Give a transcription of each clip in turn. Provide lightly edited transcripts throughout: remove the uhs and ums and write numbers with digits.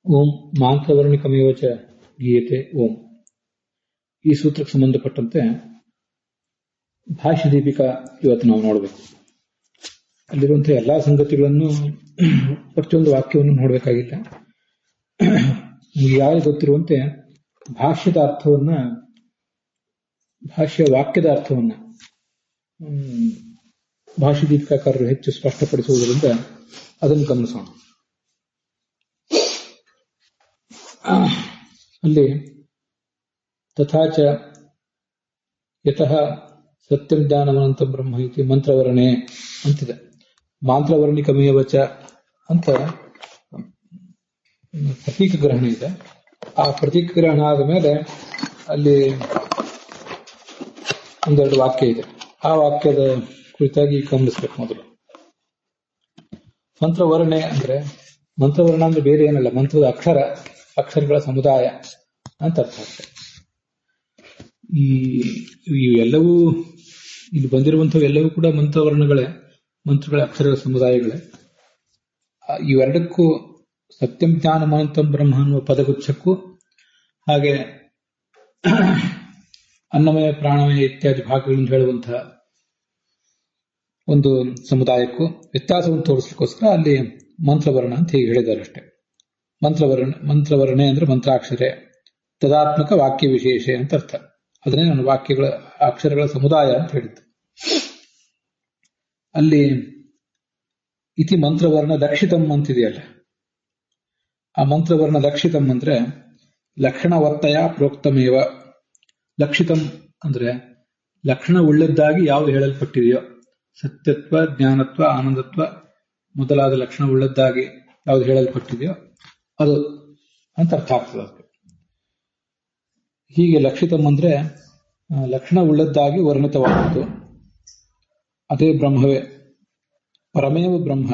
ಓಂ ಮಾಂತ್ರವರ್ಣಿಕಮೇವ ಚ ಗೀಯತೆ ಓಂ. ಈ ಸೂತ್ರಕ್ಕೆ ಸಂಬಂಧಪಟ್ಟಂತೆ ಭಾಷ್ಯ ದೀಪಿಕಾ ಇವತ್ತು ನಾವು ನೋಡಬೇಕು. ಅಲ್ಲಿರುವಂತಹ ಎಲ್ಲಾ ಸಂಗತಿಗಳನ್ನು ಪ್ರತಿಯೊಂದು ವಾಕ್ಯವನ್ನು ನೋಡಬೇಕಾಗಿಲ್ಲ. ಈಗಾಗಲೇ ಗೊತ್ತಿರುವಂತೆ ಭಾಷ್ಯದ ಅರ್ಥವನ್ನ, ಭಾಷ್ಯ ವಾಕ್ಯದ ಅರ್ಥವನ್ನ ಭಾಷ್ಯ ದೀಪಿಕಾಕಾರರು ಹೆಚ್ಚು ಸ್ಪಷ್ಟಪಡಿಸುವುದರಿಂದ ಅದನ್ನು ಗಮನಿಸೋಣ. ಅಲ್ಲಿ ತಥಾಚ ಯತಃ ಸತ್ಯಂ ಜ್ಞಾನಮನಂತ ಬ್ರಹ್ಮ ಇತಿ ಮಂತ್ರವರ್ಣೆ ಅಂತಿದೆ. ಮಾಂತ್ರವರ್ಣಿಕಮೇವಚ ಅಂತ ಪ್ರತೀಕ ಗ್ರಹಣ ಇದೆ. ಆ ಪ್ರತೀಕ ಗ್ರಹಣ ಆದ ಮೇಲೆ ಅಲ್ಲಿ ಒಂದೆರಡು ವಾಕ್ಯ ಇದೆ. ಆ ವಾಕ್ಯದ ಕುರಿತಾಗಿ ಗಮನಿಸಬೇಕು. ಮೊದಲು ಮಂತ್ರವರ್ಣೆ ಅಂದ್ರೆ, ಮಂತ್ರವರ್ಣ ಅಂದ್ರೆ ಬೇರೆ ಏನಲ್ಲ, ಮಂತ್ರದ ಅಕ್ಷರಗಳ ಸಮುದಾಯ ಅಂತ ಅರ್ಥ ಆಗ್ತದೆ. ಎಲ್ಲವೂ ಇಲ್ಲಿ ಬಂದಿರುವಂತಹ ಎಲ್ಲವೂ ಕೂಡ ಮಂತ್ರವರ್ಣಗಳೇ, ಮಂತ್ರಗಳ ಅಕ್ಷರಗಳ ಸಮುದಾಯಗಳೇ. ಇವೆರಡಕ್ಕೂ ಸತ್ಯಂ ಜ್ಞಾನ ಅನಂತಂ ಬ್ರಹ್ಮ ಅನ್ನುವ ಪದಗುಚ್ಛಕ್ಕೂ ಹಾಗೆ ಅನ್ನಮಯ ಪ್ರಾಣಮಯ ಇತ್ಯಾದಿ ಭಾಗಗಳನ್ನು ಹೇಳುವಂತಹ ಒಂದು ಸಮುದಾಯಕ್ಕೂ ವ್ಯತ್ಯಾಸವನ್ನು ತೋರಿಸಲಿಕ್ಕೋಸ್ಕರ ಅಲ್ಲಿ ಮಂತ್ರವರ್ಣ ಅಂತ ಹೀಗೆ ಹೇಳಿದ್ದಾರೆ ಅಷ್ಟೇ. ಮಂತ್ರವರ್ಣೆ ಅಂದ್ರೆ ಮಂತ್ರಾಕ್ಷರೆ ತದಾತ್ಮಕ ವಾಕ್ಯ ವಿಶೇಷ ಅಂತ ಅರ್ಥ. ಅದನ್ನೇ ನಾನು ವಾಕ್ಯಗಳ ಅಕ್ಷರಗಳ ಸಮುದಾಯ ಅಂತ ಹೇಳಿದ್ದೆ. ಅಲ್ಲಿ ಇತಿ ಮಂತ್ರವರ್ಣ ಲಕ್ಷಿತಂ ಅಂತಿದೆಯಲ್ಲ, ಆ ಮಂತ್ರವರ್ಣ ಲಕ್ಷಿತಂ ಅಂದ್ರೆ ಲಕ್ಷಣವರ್ತಯ ಪ್ರೋಕ್ತಮೇವ. ಲಕ್ಷಿತಂ ಅಂದ್ರೆ ಲಕ್ಷಣ ಉಳ್ಳದ್ದಾಗಿ ಯಾವುದು ಹೇಳಲ್ಪಟ್ಟಿದೆಯೋ, ಸತ್ಯತ್ವ, ಜ್ಞಾನತ್ವ, ಆನಂದತ್ವ ಮೊದಲಾದ ಲಕ್ಷಣ ಉಳ್ಳದ್ದಾಗಿ ಯಾವುದು ಹೇಳಲ್ಪಟ್ಟಿದೆಯೋ ಅದು ಅಂತ ಅರ್ಥ ಆಗ್ತದೆ. ಹೀಗೆ ಲಕ್ಷಿತಂ ಅಂದ್ರೆ ಲಕ್ಷಣ ಉಳ್ಳದ್ದಾಗಿ ವರ್ಣಿತವಾದದ್ದು, ಅದೇ ಬ್ರಹ್ಮವೇ, ಪರಮೇವ ಬ್ರಹ್ಮ,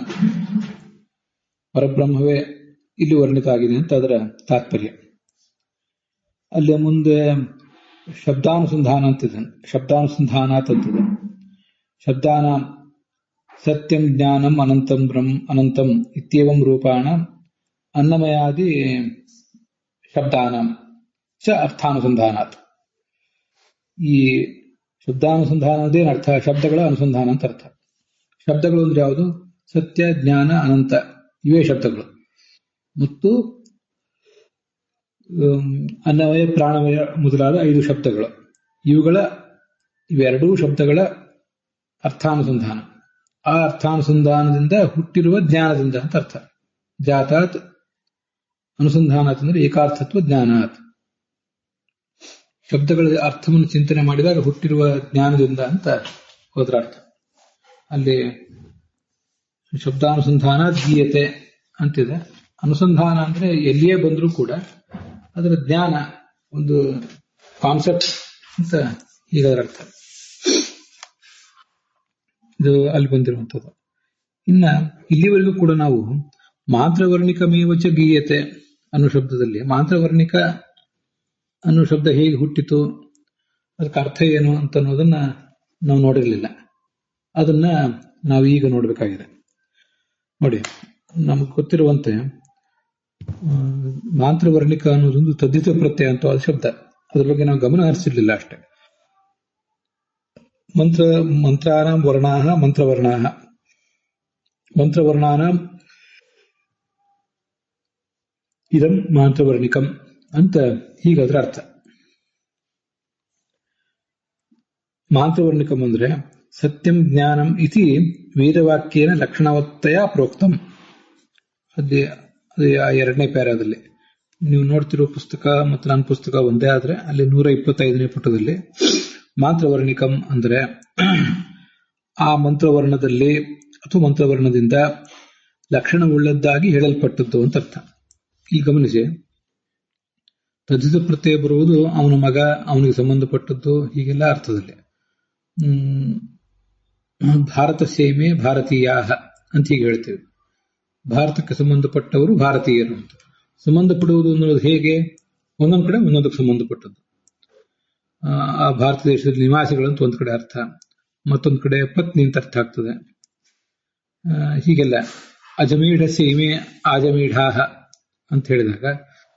ಪರಬ್ರಹ್ಮವೇ ಇಲ್ಲಿ ವರ್ಣಿತ ಆಗಿದೆ ಅಂತ ಅದರ ತಾತ್ಪರ್ಯ. ಅಲ್ಲಿ ಮುಂದೆ ಶಬ್ದಾನುಸಂಧಾನ ಅಂತಿದೆ, ಶಬ್ದಾನುಸಂಧಾನಾತ್ ಅಂತಿದೆ. ಶಬ್ದಾನ ಸತ್ಯಂ ಜ್ಞಾನಂ ಅನಂತಂ ಅನಂತಂ ಇತ್ಯೇವಂ ರೂಪಾಣ ಅನ್ನಮಯಾದಿ ಶಬ್ದಾನ ಚ ಅರ್ಥಾನುಸಂಧಾನಾತ್. ಈ ಶಬ್ದಾನುಸಂಧಾನದೇನು ಅರ್ಥ? ಶಬ್ದಗಳ ಅನುಸಂಧಾನ ಅಂತ ಅರ್ಥ. ಶಬ್ದಗಳು ಅಂದ್ರೆ ಯಾವುದು? ಸತ್ಯ, ಜ್ಞಾನ, ಅನಂತ, ಇವೇ ಶಬ್ದಗಳು. ಮತ್ತು ಅನ್ನಮಯ, ಪ್ರಾಣಮಯ ಮೊದಲಾದ 5 ಶಬ್ದಗಳು. ಇವೆರಡೂ ಶಬ್ದಗಳ ಅರ್ಥಾನುಸಂಧಾನ. ಆ ಅರ್ಥಾನುಸಂಧಾನದಿಂದ ಹುಟ್ಟಿರುವ ಜ್ಞಾನದಿಂದ ಅಂತ ಅರ್ಥ. ಜಾತಾತ್ ಅನುಸಂಧಾನಾತ್ ಅಂದ್ರೆ ಏಕಾರ್ಥತ್ವ ಜ್ಞಾನಾತ್. ಶಬ್ದಗಳ ಅರ್ಥವನ್ನು ಚಿಂತನೆ ಮಾಡಿದಾಗ ಹುಟ್ಟಿರುವ ಜ್ಞಾನದಿಂದ ಅಂತ ಹೋದ್ರ ಅರ್ಥ. ಅಲ್ಲಿ ಶಬ್ದಾನುಸಂಧಾನ ಗೀಯತೆ ಅಂತಿದೆ. ಅನುಸಂಧಾನ ಅಂದ್ರೆ ಎಲ್ಲಿಯೇ ಬಂದರೂ ಕೂಡ ಅದರ ಜ್ಞಾನ, ಒಂದು ಕಾನ್ಸೆಪ್ಟ್ ಅಂತ ಈಗ ಅದರ ಅರ್ಥ. ಇದು ಅಲ್ಲಿ ಬಂದಿರುವಂಥದ್ದು. ಇನ್ನ ಇಲ್ಲಿವರೆಗೂ ಕೂಡ ನಾವು ಮಾಂತ್ರವರ್ಣಿಕಮೇವಚ ಗೀಯತೆ ಅನ್ನೋ ಶಬ್ದದಲ್ಲಿ ಮಾಂತ್ರವರ್ಣಿಕ ಅನ್ನೋ ಶಬ್ದ ಹೇಗೆ ಹುಟ್ಟಿತು, ಅದಕ್ಕೆ ಅರ್ಥ ಏನು ಅಂತ ಅನ್ನೋದನ್ನ ನಾವು ನೋಡಿರಲಿಲ್ಲ. ಅದನ್ನ ನಾವು ಈಗ ನೋಡ್ಬೇಕಾಗಿದೆ. ನೋಡಿ, ನಮ್ಗೆ ಗೊತ್ತಿರುವಂತೆ ಮಾಂತ್ರವರ್ಣಿಕ ಅನ್ನೋದೊಂದು ತದ್ದಿತ ಪ್ರತ್ಯಯ ಅಂತ ಆದ ಶಬ್ದ. ಅದ್ರ ಬಗ್ಗೆ ನಾವು ಗಮನ ಹರಿಸಿರ್ಲಿಲ್ಲ ಅಷ್ಟೇ. ಮಂತ್ರಾನಾಂ ವರ್ಣಾಃ ಮಂತ್ರವರ್ಣಾಃ, ಮಂತ್ರವರ್ಣಾನಾಂ ಇದಂ ಮಾಂತ್ರವರ್ಣಿಕಂ ಅಂತ ಹೀಗಾದ್ರ ಅರ್ಥ. ಮಾಂತ್ರವರ್ಣಿಕಂ ಅಂದ್ರೆ ಸತ್ಯಂ ಜ್ಞಾನಂ ಇತಿ ವೇದವಾಕ್ಯೇನ ಲಕ್ಷಣವತ್ತಯ ಪ್ರೋಕ್ತಂ. ಅದೇ ಆ 2ನೇ ಪ್ಯಾರಾದಲ್ಲಿ ನೀವು ನೋಡ್ತಿರೋ ಪುಸ್ತಕ ಮತ್ತು ನನ್ನ ಪುಸ್ತಕ ಒಂದೇ ಆದ್ರೆ ಅಲ್ಲಿ 125ನೇ ಪುಟದಲ್ಲಿ ಮಾಂತ್ರವರ್ಣಿಕಂ ಅಂದ್ರೆ ಆ ಮಂತ್ರವರ್ಣದಲ್ಲಿ ಅಥವಾ ಮಂತ್ರವರ್ಣದಿಂದ ಲಕ್ಷಣವುಳ್ಳದ್ದಾಗಿ ಹೇಳಲ್ಪಟ್ಟದ್ದು ಅಂತ ಅರ್ಥ. ಈಗ ಗಮನಿಸಿ, ತದ್ದಿತ ಪ್ರತ್ಯಯ ಬರುವುದು ಅವನ ಮಗ, ಅವನಿಗೆ ಸಂಬಂಧಪಟ್ಟದ್ದು, ಹೀಗೆಲ್ಲ ಅರ್ಥದಲ್ಲಿ. ಭಾರತ ಸೇಮೆ ಭಾರತೀಯ ಅಂತ ಹೀಗೆ ಹೇಳ್ತೇವೆ. ಭಾರತಕ್ಕೆ ಸಂಬಂಧಪಟ್ಟವರು ಭಾರತೀಯರು ಅಂತ. ಸಂಬಂಧಪಡುವುದು ಅನ್ನೋದು ಹೇಗೆ? ಒಂದೊಂದು ಕಡೆ ಒಂದೊಂದಕ್ಕೆ ಸಂಬಂಧಪಟ್ಟದ್ದು. ಆ ಭಾರತ ದೇಶದ ನಿವಾಸಿಗಳಂತ ಒಂದ್ ಕಡೆ ಅರ್ಥ, ಮತ್ತೊಂದು ಕಡೆ ಪತ್ನಿ ಅಂತ ಅರ್ಥ ಆಗ್ತದೆ. ಹೀಗೆಲ್ಲ ಅಜಮೀಢ ಸೇಮೆ ಆಜಮೀಢಾಹ ಅಂತ ಹೇಳಿದಾಗ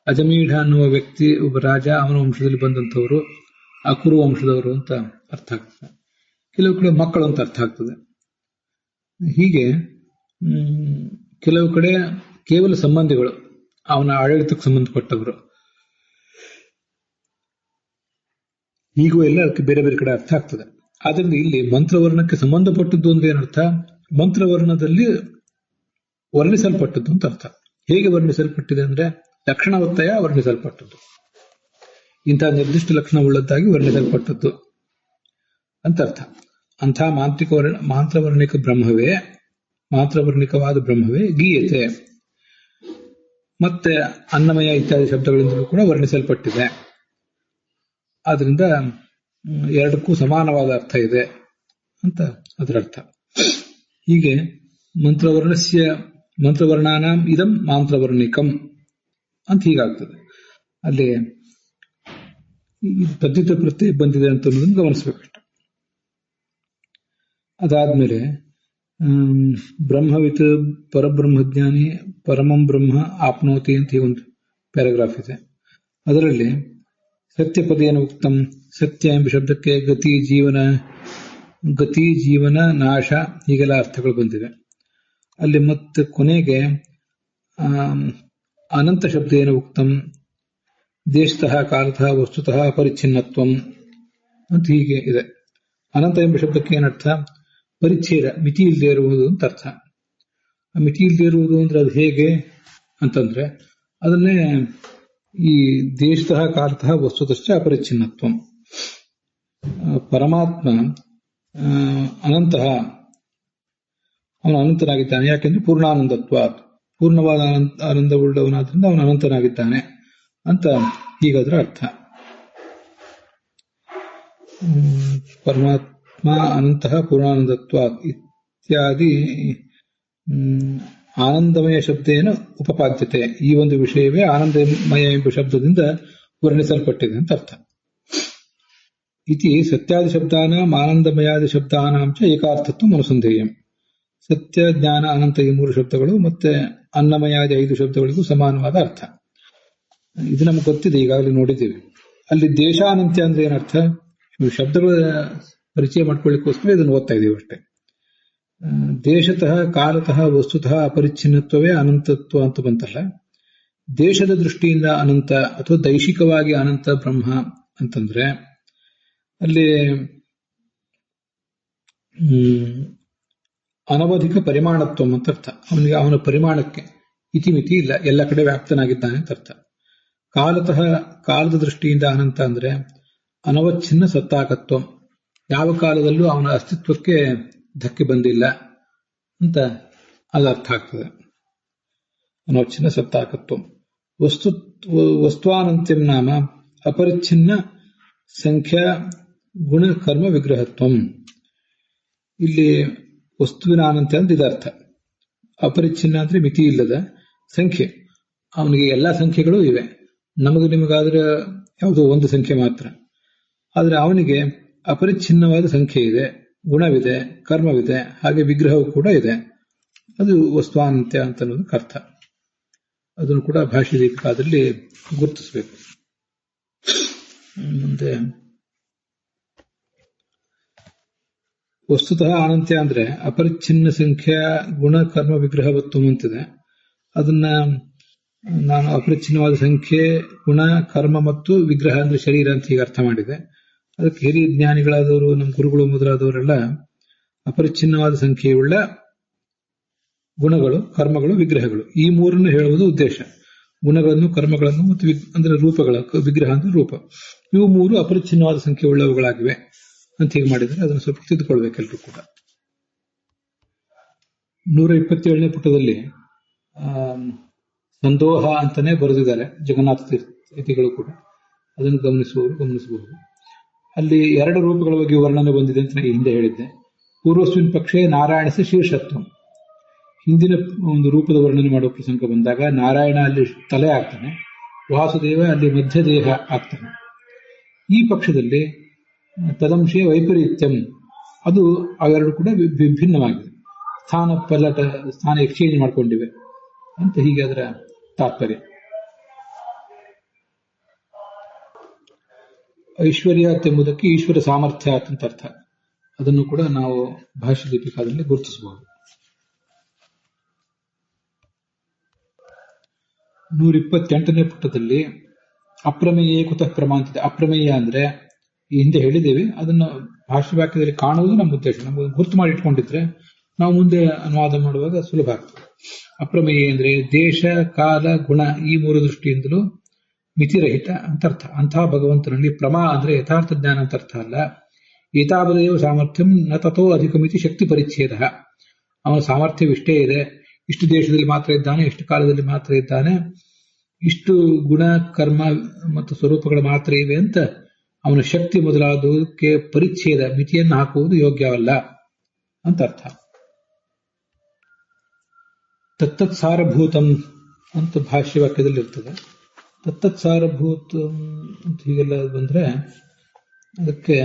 ಅಜಮೀಢ ಅನ್ನುವ ವ್ಯಕ್ತಿ ಒಬ್ಬ ರಾಜ, ಅವನ ವಂಶದಲ್ಲಿ ಬಂದಂಥವರು ಅಕುರು ವಂಶದವರು ಅಂತ ಅರ್ಥ ಆಗ್ತದೆ. ಕೆಲವು ಕಡೆ ಮಕ್ಕಳು ಅಂತ ಅರ್ಥ ಆಗ್ತದೆ. ಹೀಗೆ ಕೆಲವು ಕಡೆ ಕೇವಲ ಸಂಬಂಧಿಗಳು, ಅವನ ಆಡಳಿತಕ್ಕೆ ಸಂಬಂಧಪಟ್ಟವರು. ಹೀಗೂ ಎಲ್ಲ ಅದಕ್ಕೆ ಬೇರೆ ಬೇರೆ ಕಡೆ ಅರ್ಥ ಆಗ್ತದೆ. ಆದ್ರಿಂದ ಇಲ್ಲಿ ಮಂತ್ರವರ್ಣಕ್ಕೆ ಸಂಬಂಧಪಟ್ಟದ್ದು ಅಂದ್ರೆ ಏನರ್ಥ? ಮಂತ್ರವರ್ಣದಲ್ಲಿ ವರ್ಣಿಸಲ್ಪಟ್ಟದ್ದು ಅಂತ ಅರ್ಥ. ಹೇಗೆ ವರ್ಣಿಸಲ್ಪಟ್ಟಿದೆ ಅಂದ್ರೆ ಲಕ್ಷಣವತ್ತಯ ವರ್ಣಿಸಲ್ಪಟ್ಟದ್ದು, ಇಂತಹ ನಿರ್ದಿಷ್ಟ ಲಕ್ಷಣವುಳ್ಳದ್ದಾಗಿ ವರ್ಣಿಸಲ್ಪಟ್ಟದ್ದು ಅಂತ ಅರ್ಥ. ಅಂಥ ಮಾಂತ್ರವರ್ಣಿಕವಾದ ಬ್ರಹ್ಮವೇ ಗೀಯತೆ. ಮತ್ತೆ ಅನ್ನಮಯ ಇತ್ಯಾದಿ ಶಬ್ದಗಳಿಂದಲೂ ಕೂಡ ವರ್ಣಿಸಲ್ಪಟ್ಟಿದೆ. ಆದ್ರಿಂದ ಎರಡಕ್ಕೂ ಸಮಾನವಾದ ಅರ್ಥ ಇದೆ ಅಂತ ಅದರ ಅರ್ಥ. ಹೀಗೆ ಮಂತ್ರವರ್ಣಾನಾಂ ಇದಂ ಮಾಂತ್ರವರ್ಣಿಕಂ ಅಂತ ಹೀಗಾಗ್ತದೆ. ಅಲ್ಲಿ ತದ್ದಿತ ಪ್ರತ್ಯಯ ಬಂದಿದೆ ಅಂತ ಅನ್ನೋದನ್ನು ಗಮನಿಸಬೇಕಷ್ಟ. ಅದಾದ್ಮೇಲೆ ಬ್ರಹ್ಮವಿತ್ ಪರಬ್ರಹ್ಮಜ್ಞಾನಿ ಪರಮಂ ಬ್ರಹ್ಮ ಆಪ್ನೋತಿ ಅಂತ ಒಂದು ಪ್ಯಾರಾಗ್ರಾಫ್ ಇದೆ. ಅದರಲ್ಲಿ ಸತ್ಯಪದೇನ ಉಕ್ತಂ, ಸತ್ಯ ಎಂಬ ಶಬ್ದಕ್ಕೆ ಗತಿ ಜೀವನ ನಾಶ ಹೀಗೆಲ್ಲ ಅರ್ಥಗಳು ಬಂದಿವೆ. ಅಲ್ಲಿ ಮತ್ತೆ ಕೊನೆಗೆ ಅನಂತ ಶಬ್ದೇನ ಉಕ್ತಂ, ದೇಶತಃ ಕಾಲತಃ ವಸ್ತುತಃ ಪರಿಚ್ಛಿನ್ನತ್ವಂ ಅಂತ ಹೀಗೆ ಇದೆ. ಅನಂತ ಎಂಬ ಶಬ್ದಕ್ಕೆ ಏನರ್ಥ? ಪರಿಚ್ಛೇದ, ಮಿತಿ ಇಲ್ಲದೆ ಇರುವುದು ಅಂತ ಅರ್ಥ. ಆ ಮಿತಿ ಇಲ್ಲದೆ ಇರುವುದು ಅಂದ್ರೆ ಅದು ಹೇಗೆ ಅಂತಂದ್ರೆ ಅದನ್ನೇ ಈ ದೇಶತಃ ಕಾಲತಃ ವಸ್ತುತಶ್ಚ ಅಪರಿಚ್ಛಿನ್ನತ್ವಂ. ಪರಮಾತ್ಮ ಅನಂತಹ, ಅವನು ಅನಂತನಾಗಿದ್ದಾನೆ. ಯಾಕೆಂದ್ರೆ ಪೂರ್ಣಾನಂದತ್ವ, ಪೂರ್ಣವಾದ ಆನಂದವುಳ್ಳವನಾದ್ರಿಂದ ಅವನು ಅನಂತನಾಗಿದ್ದಾನೆ ಅಂತ ಹೀಗಾದ್ರ ಅರ್ಥ. ಪರಮಾತ್ಮ ಅನಂತಹ ಪೂರ್ಣಾನಂದತ್ವ ಇತ್ಯಾದಿ ಆನಂದಮಯ ಶಬ್ದೇನ ಉಪಪಾದ್ಯತೆ. ಈ ಒಂದು ವಿಷಯವೇ ಆನಂದಮಯ ಎಂಬ ಶಬ್ದದಿಂದ ವರ್ಣಿಸಲ್ಪಟ್ಟಿದೆ ಅಂತ ಅರ್ಥ. ಇತಿ ಸತ್ಯಾದಿ ಶಬ್ದಾನಾಂ ಆನಂದಮಯಾದಿ ಶಬ್ದಾನಾಂ ಚ ಏಕಾರ್ಥತ್ವ ಅನುಸಂಧೇಯಂ. ಸತ್ಯ, ಜ್ಞಾನ, ಅನಂತ ಈ ಮೂರು ಶಬ್ದಗಳು ಮತ್ತೆ ಅನ್ನಮಯಾದಿ 5 ಶಬ್ದಗಳಿಗೂ ಸಮಾನವಾದ ಅರ್ಥ. ಇದು ನಮ್ಗೆ ಗೊತ್ತಿದೆ, ಈಗಾಗಲೇ ನೋಡಿದ್ದೀವಿ. ಅಲ್ಲಿ ದೇಶಾನಂತ್ಯ ಅಂದ್ರೆ ಏನರ್ಥ? ಶಬ್ದಗಳ ಪರಿಚಯ ಮಾಡ್ಕೊಳ್ಳಿಕ್ಕೋಸ್ಕರ ಇದನ್ನು ಓದ್ತಾ ಇದೀವಿ ಅಷ್ಟೇ. ದೇಶತಃ ಕಾಲತಃ ವಸ್ತುತಃ ಅಪರಿಚ್ಛಿನ್ನತ್ವವೇ ಅನಂತತ್ವ ಅಂತ ಬಂತಲ್ಲ, ದೇಶದ ದೃಷ್ಟಿಯಿಂದ ಅನಂತ ಅಥವಾ ದೈಶಿಕವಾಗಿ ಅನಂತ ಬ್ರಹ್ಮ ಅಂತಂದ್ರೆ ಅಲ್ಲಿ ಅನವಧಿಕ ಪರಿಮಾಣತ್ವ ಅಂತ ಅರ್ಥ. ಅವನಿಗೆ ಅವನ ಪರಿಮಾಣಕ್ಕೆ ಇತಿಮಿತಿ ಇಲ್ಲ, ಎಲ್ಲ ಕಡೆ ವ್ಯಾಪ್ತನಾಗಿದ್ದಾನೆ ಅಂತ ಅರ್ಥ. ಕಾಲತಃ, ಕಾಲದ ದೃಷ್ಟಿಯಿಂದ ಅನಂತ ಅಂದ್ರೆ ಅನವಚ್ಛಿನ್ನ ಸತ್ತಾಕತ್ವ, ಯಾವ ಕಾಲದಲ್ಲೂ ಅವನ ಅಸ್ತಿತ್ವಕ್ಕೆ ಧಕ್ಕೆ ಬಂದಿಲ್ಲ ಅಂತ ಅದು ಅರ್ಥ ಆಗ್ತದೆ. ಅನವಚ್ಛಿನ್ನ ಸತ್ತಾಕತ್ವ. ವಸ್ತ್ವಾನಂತ್ಯಂ ನಾಮ ಅಪರಿಚ್ಛಿನ್ನ ಸಂಖ್ಯಾ ಗುಣ ಕರ್ಮ ವಿಗ್ರಹತ್ವಂ. ಇಲ್ಲಿ ವಸ್ತುವಿನ ಅನಂತ್ಯ ಅಂತ ಇದರ್ಥ. ಅಪರಿಚ್ಛಿನ್ನ ಅಂದ್ರೆ ಮಿತಿ ಇಲ್ಲದ ಸಂಖ್ಯೆ. ಅವನಿಗೆ ಎಲ್ಲಾ ಸಂಖ್ಯೆಗಳು ಇವೆ, ನಮಗೂ ನಿಮಗಾದ್ರೆ ಯಾವುದೋ ಒಂದು ಸಂಖ್ಯೆ ಮಾತ್ರ. ಆದ್ರೆ ಅವನಿಗೆ ಅಪರಿಚ್ಛಿನ್ನವಾದ ಸಂಖ್ಯೆ ಇದೆ, ಗುಣವಿದೆ, ಕರ್ಮವಿದೆ, ಹಾಗೆ ವಿಗ್ರಹವೂ ಕೂಡ ಇದೆ. ಅದು ವಸ್ತ್ವಾನಂತ್ಯ ಅಂತ ಅನ್ನೋದಕ್ಕೆ ಅರ್ಥ. ಅದನ್ನು ಕೂಡ ಭಾಷೆ ದೀಪಿಕಾದಲ್ಲಿ ಗುರುತಿಸಬೇಕು. ಮುಂದೆ ವಸ್ತುತಃ ಅನಂತ್ಯ ಅಂದ್ರೆ ಅಪರಿಚ್ಛಿನ್ನ ಸಂಖ್ಯಾ ಗುಣ ಕರ್ಮ ವಿಗ್ರಹವತ್ವ ಅಂತಿದೆ. ಅದನ್ನ ನಾನು ಅಪರಿಚ್ಛಿನ್ನವಾದ ಸಂಖ್ಯೆ, ಗುಣ, ಕರ್ಮ ಮತ್ತು ವಿಗ್ರಹ ಅಂದ್ರೆ ಶರೀರ ಅಂತ ಹೀಗೆ ಅರ್ಥ ಮಾಡಿದೆ. ಅದಕ್ಕೆ ಹಿರಿಯ ಜ್ಞಾನಿಗಳಾದವರು, ನಮ್ಮ ಗುರುಗಳು ಮೊದಲಾದವರೆಲ್ಲ ಅಪರಿಚ್ಛಿನ್ನವಾದ ಸಂಖ್ಯೆಯುಳ್ಳ ಗುಣಗಳು, ಕರ್ಮಗಳು, ವಿಗ್ರಹಗಳು ಈ ಮೂರನ್ನು ಹೇಳುವುದು ಉದ್ದೇಶ. ಗುಣಗಳನ್ನು, ಕರ್ಮಗಳನ್ನು ಮತ್ತು ಅಂದ್ರೆ ರೂಪಗಳ, ವಿಗ್ರಹ ಅಂದ್ರೆ ರೂಪ, ಇವು ಮೂರು ಅಪರಿಚ್ಛಿನ್ನವಾದ ಸಂಖ್ಯೆ ಉಳ್ಳವುಗಳಾಗಿವೆ ಅಂತ ಹೀಗೆ ಮಾಡಿದರೆ ಅದನ್ನು ಸ್ವಲ್ಪ ತಿದ್ದುಕೊಳ್ಬೇಕೆಲ್ಲರೂ ಕೂಡ. 127ನೇ ಪುಟದಲ್ಲಿ ಸಂದೋಹ ಅಂತಾನೆ ಬರೆದಿದ್ದಾರೆ ಜಗನ್ನಾಥ ತೀರ್ಥಗಳು ಕೂಡ. ಅದನ್ನು ಗಮನಿಸಬಹುದು. ಅಲ್ಲಿ 2 ರೂಪಗಳ ಬಗ್ಗೆ ವರ್ಣನೆ ಬಂದಿದೆ ಅಂತ ಹಿಂದೆ ಹೇಳಿದ್ದೆ. ಪೂರ್ವಸ್ಮಿನ್ ಪಕ್ಷೆ ನಾರಾಯಣಸ ಶೀರ್ಷತ್ವ. ಹಿಂದಿನ ಒಂದು ರೂಪದ ವರ್ಣನೆ ಮಾಡುವ ಪ್ರಸಂಗ ಬಂದಾಗ ನಾರಾಯಣ ಅಲ್ಲಿ ತಲೆ ಆಗ್ತಾನೆ, ವಾಸುದೇವ ಅಲ್ಲಿ ಮಧ್ಯ ದೇಹ ಆಗ್ತಾನೆ. ಈ ಪಕ್ಷದಲ್ಲಿ ತದಂಶೆ ವೈಪರೀತ್ಯಂ, ಅದು ಅವೆರಡು ಕೂಡ ವಿಭಿನ್ನವಾಗಿದೆ, ಸ್ಥಾನ ಎಕ್ಸ್ಚೇಂಜ್ ಮಾಡ್ಕೊಂಡಿವೆ ಅಂತ ಹೀಗೆ ಅದರ ತಾತ್ಪರ್ಯ. ಐಶ್ವರ್ಯಾತ್ ಎಂಬುದಕ್ಕೆ ಈಶ್ವರ ಸಾಮರ್ಥ್ಯಾತ್ ಅಂತ ಅರ್ಥ. ಅದನ್ನು ಕೂಡ ನಾವು ಭಾಷ್ಯ ದೀಪಿಕಾದಲ್ಲಿ ಗುರುತಿಸಬಹುದು. 128ನೇ ಪುಟದಲ್ಲಿ ಅಪ್ರಮೇಯ ಕುತಃ ಪ್ರಮಾ ಅಂತಿದೆ. ಅಪ್ರಮೇಯ ಅಂದ್ರೆ ಈ ಹಿಂದೆ ಹೇಳಿದ್ದೇವೆ, ಅದನ್ನು ಭಾಷ್ಯ ವಾಕ್ಯದಲ್ಲಿ ಕಾಣುವುದು ನಮ್ಮ ಉದ್ದೇಶ. ನಮಗೆ ಗುರುತು ಮಾಡಿ ಇಟ್ಕೊಂಡಿದ್ರೆ ನಾವು ಮುಂದೆ ಅನುವಾದ ಮಾಡುವಾಗ ಸುಲಭ ಆಗ್ತದೆ. ಅಪ್ರಮೇಯ ಅಂದ್ರೆ ದೇಶ, ಕಾಲ, ಗುಣ ಈ ಮೂರು ದೃಷ್ಟಿಯಿಂದಲೂ ಮಿತಿರಹಿತ ಅಂತರ್ಥ. ಅಂತಹ ಭಗವಂತನಲ್ಲಿ ಪ್ರಮಾ ಅಂದ್ರೆ ಯಥಾರ್ಥ ಜ್ಞಾನ ಅಂತ ಅರ್ಥ ಅಲ್ಲ. ಏತಾವದೇವ ಸಾಮರ್ಥ್ಯಂ ನ ತಥೋ ಅಧಿಕಮಿತಿ ಶಕ್ತಿ ಪರಿಚ್ಛೇದ. ಅವನ ಸಾಮರ್ಥ್ಯವಿಷ್ಟೇ ಇದೆ, ಇಷ್ಟು ದೇಶದಲ್ಲಿ ಮಾತ್ರ ಇದ್ದಾನೆ, ಇಷ್ಟು ಕಾಲದಲ್ಲಿ ಮಾತ್ರ ಇದ್ದಾನೆ, ಇಷ್ಟು ಗುಣ ಕರ್ಮ ಮತ್ತು ಸ್ವರೂಪಗಳು ಮಾತ್ರ ಇವೆ ಅಂತ ಅವನ ಶಕ್ತಿ ಮೊದಲಾದಕ್ಕೆ ಪರಿಚ್ಛೇದ ಮಿತಿಯನ್ನು ಹಾಕುವುದು ಯೋಗ್ಯವಲ್ಲ ಅಂತ ಅರ್ಥ. ತತ್ತತ್ಸಾರಭೂತಂ ಅಂತ ಭಾಷ್ಯ ವಾಕ್ಯದಲ್ಲಿ ಇರ್ತದೆ. ತತ್ತತ್ಸಾರಭೂತಂ ಅಂತ ಹೀಗೆಲ್ಲ ಬಂದ್ರೆ ಅದಕ್ಕೆ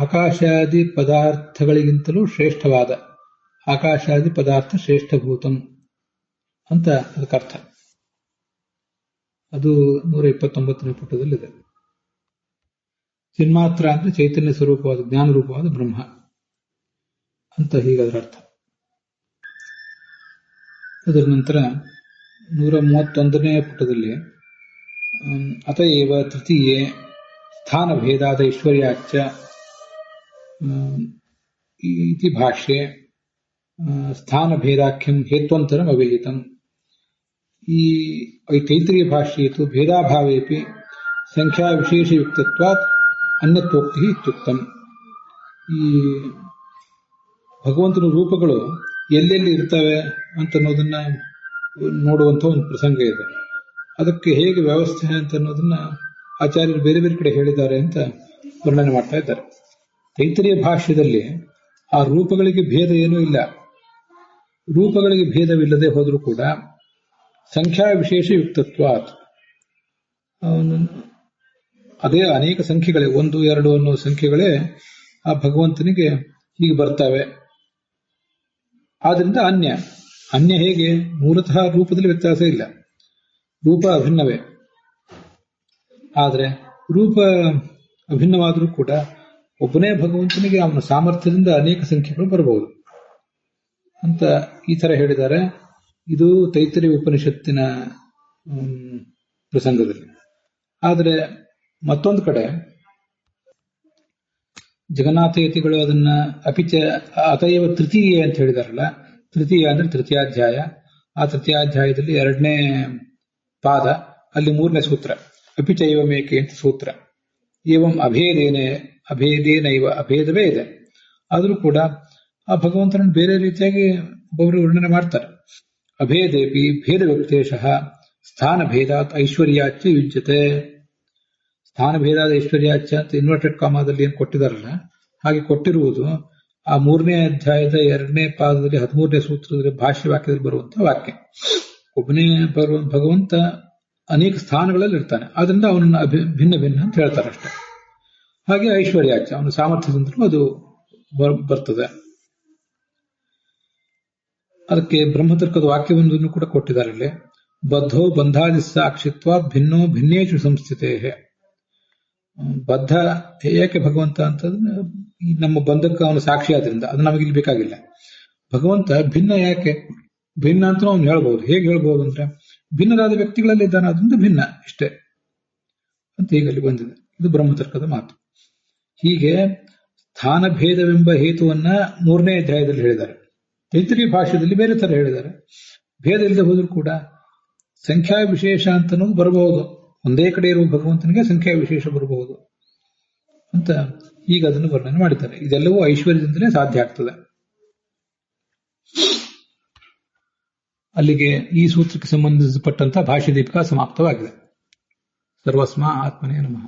ಆಕಾಶಾದಿ ಪದಾರ್ಥಗಳಿಗಿಂತಲೂ ಶ್ರೇಷ್ಠವಾದ, ಆಕಾಶಾದಿ ಪದಾರ್ಥ ಶ್ರೇಷ್ಠಭೂತಂ ಅಂತ ಅದಕ್ಕರ್ಥ. ಅದು 129ನೇ ಪುಟದಲ್ಲಿದೆ. ಚಿನ್ಮಾತ್ರ ಅಂದ್ರೆ ಚೈತನ್ಯ ಸ್ವರೂಪವಾದ ಜ್ಞಾನ ರೂಪವಾದ ಬ್ರಹ್ಮ ಅಂತ ಹೀಗದರ ಅರ್ಥ. ಅದರ ನಂತರ 131ನೇ ಪುಟದಲ್ಲಿ ಅತಏವ ತೃತೀಯೇ ಸ್ಥಾನಭೇದಾದ ಐಶ್ವರ್ಯಾಚ್ಚ ಇತಿ ಭಾಷ್ಯೆ ಸ್ಥಾನಭೇದಾಖ್ಯಂ ಹೇತ್ವಂತರಂ ಅವಿಹಿತಂ. ಈ ತೈತ್ರಿಯ ಭಾಷ್ಯೇತು ಭೇದಾಭಾವೇಪಿ ಸಂಖ್ಯಾ ವಿಶೇಷಯುಕ್ತತ್ವಾತ್ ಅನ್ಯತ್ವೋಕ್ತಿ ಇತ್ಯುಕ್ತಂ. ಈ ಭಗವಂತನ ರೂಪಗಳು ಎಲ್ಲೆಲ್ಲಿ ಇರ್ತವೆ ಅಂತ ಅನ್ನೋದನ್ನ ನೋಡುವಂಥ ಒಂದು ಪ್ರಸಂಗ ಇದೆ. ಅದಕ್ಕೆ ಹೇಗೆ ವ್ಯವಸ್ಥೆ ಅಂತ ಅನ್ನೋದನ್ನ ಆಚಾರ್ಯರು ಬೇರೆ ಬೇರೆ ಕಡೆ ಹೇಳಿದ್ದಾರೆ ಅಂತ ವರ್ಣನೆ ಮಾಡ್ತಾ ಇದ್ದಾರೆ. ತೈತ್ರಿಯ ಭಾಷ್ಯದಲ್ಲಿ ಆ ರೂಪಗಳಿಗೆ ಭೇದ ಏನೂ ಇಲ್ಲ. ರೂಪಗಳಿಗೆ ಭೇದವಿಲ್ಲದೆ ಹೋದರೂ ಕೂಡ ಸಂಖ್ಯಾ ವಿಶೇಷ ಯುಕ್ತತ್ವಾತ್, ಅದೇ ಅನೇಕ ಸಂಖ್ಯೆಗಳೇ, 1, 2 ಅನ್ನೋ ಸಂಖ್ಯೆಗಳೇ ಆ ಭಗವಂತನಿಗೆ ಹೀಗೆ ಬರ್ತವೆ. ಆದ್ರಿಂದ ಅನ್ಯ ಹೇಗೆ ಮೂಲತಃ ರೂಪದಲ್ಲಿ ವ್ಯತ್ಯಾಸ ಇಲ್ಲ, ರೂಪ ಅಭಿನ್ನವೇ. ಆದರೆ ರೂಪ ಅಭಿನ್ನವಾದರೂ ಕೂಡ ಒಬ್ಬನೇ ಭಗವಂತನಿಗೆ ಅವನ ಸಾಮರ್ಥ್ಯದಿಂದ ಅನೇಕ ಸಂಖ್ಯೆಗಳು ಬರಬಹುದು ಅಂತ ಈ ತರ ಹೇಳಿದ್ದಾರೆ. ಇದು ತೈತ್ರಿಯ ಉಪನಿಷತ್ತಿನ ಪ್ರಸಂಗದಲ್ಲಿ. ಆದರೆ ಮತ್ತೊಂದು ಕಡೆ ಜಗನ್ನಾಥಯತಿಗಳು ಅದನ್ನ ಅಪಿಚ ಅತಯವ ತೃತೀಯ ಅಂತ ಹೇಳಿದಾರಲ್ಲ. ತೃತೀಯ ಅಂದ್ರೆ ತೃತೀಯಾಧ್ಯಾಯ. ಆ ತೃತೀಯಾಧ್ಯಾಯದಲ್ಲಿ 2ನೇ ಪಾದ, ಅಲ್ಲಿ 3ನೇ ಸೂತ್ರ ಅಪಿಚೈವ ಮೇಕೆ ಅಂತ ಸೂತ್ರ. ಏವಂ ಅಭೇದೇನೈವ, ಅಭೇದವೇ ಇದೆ. ಆದರೂ ಕೂಡ ಆ ಭಗವಂತನನ್ನು ಬೇರೆ ರೀತಿಯಾಗಿ ಒಬ್ಬರು ವರ್ಣನೆ ಮಾಡ್ತಾರೆ. ಅಭೇದೇಪಿ ಭೇದ ವ್ಯಕ್ತೇಶಃ ಸ್ಥಾನ ಭೇದಾತ್ ಐಶ್ವರ್ಯಾಚ್ಚ ಯುಜ್ಯತೆ. ಸ್ಥಾನ ಭೇದಾದ ಐಶ್ವರ್ಯಾಚ್ಚ ಅಂತ ಇನ್ವರ್ಟೆಡ್ ಕಾಮಾದಲ್ಲಿ ಏನು ಕೊಟ್ಟಿದಾರಲ್ಲ, ಹಾಗೆ ಕೊಟ್ಟಿರುವುದು ಆ 3ನೇ ಅಧ್ಯಾಯದ 2ನೇ ಪಾದದಲ್ಲಿ 13ನೇ ಸೂತ್ರದಲ್ಲಿ ಭಾಷ್ಯ ವಾಕ್ಯದಲ್ಲಿ ಬರುವಂತಹ ವಾಕ್ಯ. ಒಬ್ಬನೇ ಭಗವಂತ ಅನೇಕ ಸ್ಥಾನಗಳಲ್ಲಿ ಇರ್ತಾನೆ, ಆದ್ರಿಂದ ಅವನನ್ನು ಭಿನ್ನ ಭಿನ್ನ ಅಂತ ಹೇಳ್ತಾರೆ ಅಷ್ಟೆ. ಹಾಗೆ ಐಶ್ವರ್ಯಾಚ ಅವನ ಸಾಮರ್ಥ್ಯದಿಂದಲೂ ಅದು ಬರ್ತದೆ. ಅದಕ್ಕೆ ಬ್ರಹ್ಮತರ್ಕದ ವಾಕ್ಯವೊಂದನ್ನು ಕೂಡ ಕೊಟ್ಟಿದ್ದಾರೆ ಇಲ್ಲಿ. ಬದ್ಧೋ ಬಂಧಾದಿ ಸಾಕ್ಷಿತ್ವ ಭಿನ್ನೋ ಭಿನ್ನೇಶು ಸಂಸ್ಥಿತೇ. ಬದ್ಧ ಏಕೆ ಭಗವಂತ ಅಂತಂದ್ರೆ ನಮ್ಮ ಬಂಧಕ್ಕೆ ಅವನು ಸಾಕ್ಷಿ ಆದ್ರಿಂದ ಅದು ನಮಗೆ ಇಲ್ಲಿ ಬೇಕಾಗಿಲ್ಲ. ಭಗವಂತ ಭಿನ್ನ ಯಾಕೆ, ಭಿನ್ನ ಅಂತ ಅವನು ಹೇಳ್ಬಹುದು. ಹೇಗೆ ಹೇಳ್ಬಹುದು ಅಂದ್ರೆ ಭಿನ್ನರಾದ ವ್ಯಕ್ತಿಗಳಲ್ಲಿ ಇದ್ದಾನೆ, ಅದರಿಂದ ಭಿನ್ನ ಇಷ್ಟೇ ಅಂತ ಹೀಗಲ್ಲಿ ಬಂದಿದೆ. ಇದು ಬ್ರಹ್ಮತರ್ಕದ ಮಾತು. ಹೀಗೆ ಸ್ಥಾನ ಭೇದವೆಂಬ ಹೇತುವನ್ನ 3ನೇ ಅಧ್ಯಾಯದಲ್ಲಿ ಹೇಳಿದ್ದಾರೆ. ತೈತ್ರಿಯ ಭಾಷ್ಯದಲ್ಲಿ ಬೇರೆ ತರ ಹೇಳಿದ್ದಾರೆ. ಭೇದ ಇಲ್ಲದೆ ಹೋದ್ರೂ ಕೂಡ ಸಂಖ್ಯಾ ವಿಶೇಷ ಅಂತ ಅನ್ನೋದು ಬರಬಹುದು. ಒಂದೇ ಕಡೆ ಇರುವ ಭಗವಂತನಿಗೆ ಸಂಖ್ಯಾ ವಿಶೇಷ ಬರಬಹುದು ಅಂತ ಈಗ ಅದನ್ನು ವರ್ಣನೆ ಮಾಡಿದ್ದಾರೆ. ಇದೆಲ್ಲವೂ ಐಶ್ವರ್ಯದಿಂದಲೇ ಸಾಧ್ಯ ಆಗ್ತದೆ. ಅಲ್ಲಿಗೆ ಈ ಸೂತ್ರಕ್ಕೆ ಸಂಬಂಧಿಸಲ್ಪಟ್ಟಂತಹ ಭಾಷ್ಯ ದೀಪಿಕಾ ಸಮಾಪ್ತವಾಗಿದೆ. ಸರ್ವಸ್ಮ ಆತ್ಮನೇ ನಮಃ.